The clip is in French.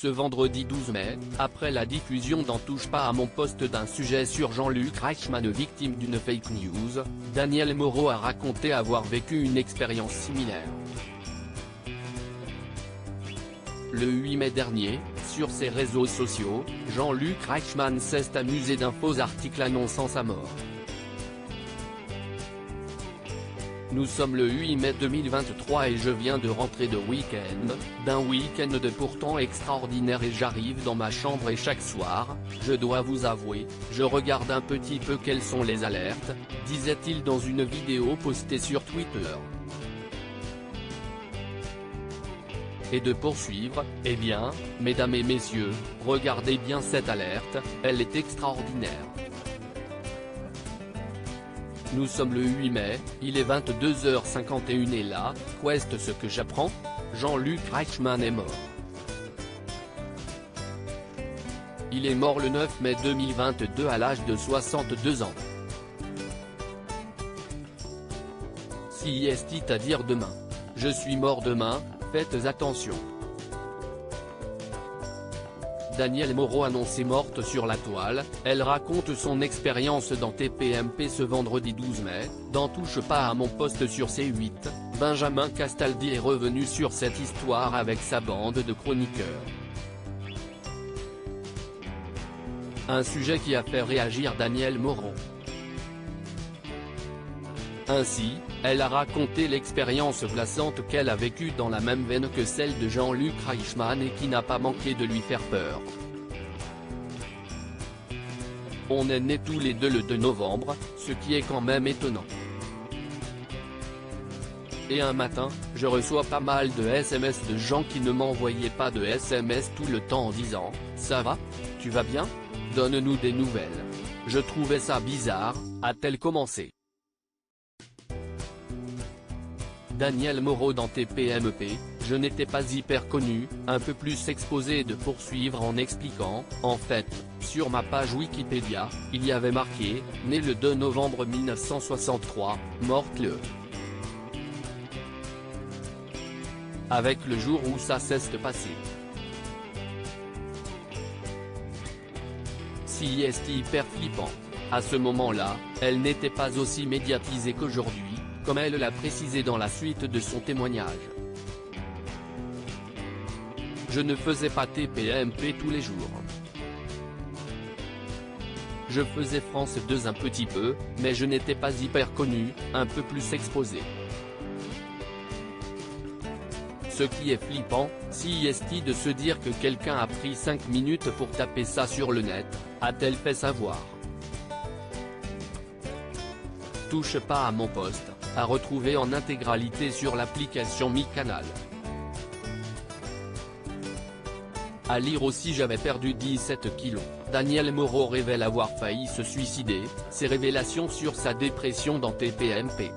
Ce vendredi 12 mai, après la diffusion d'En touche pas à mon poste d'un sujet sur Jean-Luc Reichmann victime d'une fake news, Daniel Moreau a raconté avoir vécu une expérience similaire. Le 8 mai dernier, sur ses réseaux sociaux, Jean-Luc Reichmann s'est amusé d'un faux article annonçant sa mort. Nous sommes le 8 mai 2023 et je viens de rentrer de week-end, d'un week-end de pourtant extraordinaire et j'arrive dans ma chambre et chaque soir, je dois vous avouer, je regarde un petit peu quelles sont les alertes, disait-il dans une vidéo postée sur Twitter. Et de poursuivre, eh bien, mesdames et messieurs, regardez bien cette alerte, elle est extraordinaire. Nous sommes le 8 mai, il est 22h51 et là, qu'est ce que j'apprends? Jean-Luc Reichmann est mort. Il est mort le 9 mai 2022 à l'âge de 62 ans. Si c'est-à-dire demain. Je suis mort demain, faites attention. Daniel Moreau annoncée morte sur la toile, elle raconte son expérience dans TPMP ce vendredi 12 mai, d'En touche pas à mon poste sur C8, Benjamin Castaldi est revenu sur cette histoire avec sa bande de chroniqueurs. Un sujet qui a fait réagir Daniel Moreau. Ainsi, elle a raconté l'expérience glaçante qu'elle a vécue dans la même veine que celle de Jean-Luc Reichmann et qui n'a pas manqué de lui faire peur. On est nés tous les deux le 2 novembre, ce qui est quand même étonnant. Et un matin, je reçois pas mal de SMS de gens qui ne m'envoyaient pas de SMS tout le temps en disant « Ça va? Tu vas bien? Donne-nous des nouvelles. » Je trouvais ça bizarre, a-t-elle commencé. Daniel Moreau dans TPMP, je n'étais pas hyper connu, un peu plus exposé et de poursuivre en expliquant, en fait, sur ma page Wikipédia, il y avait marqué, né le 2 novembre 1963, morte le. Avec le jour où ça s'est passé. Si est hyper flippant. À ce moment-là, elle n'était pas aussi médiatisée qu'aujourd'hui, comme elle l'a précisé dans la suite de son témoignage. Je ne faisais pas TPMP tous les jours. Je faisais France 2 un petit peu, mais je n'étais pas hyper connu, un peu plus exposé. Ce qui est flippant, si est de se dire que quelqu'un a pris 5 minutes pour taper ça sur le net, a-t-elle fait savoir. Touche pas à mon poste, à retrouver en intégralité sur l'application MyCanal. À lire aussi j'avais perdu 17 kilos, Daniel Moreau révèle avoir failli se suicider, ses révélations sur sa dépression dans TPMP.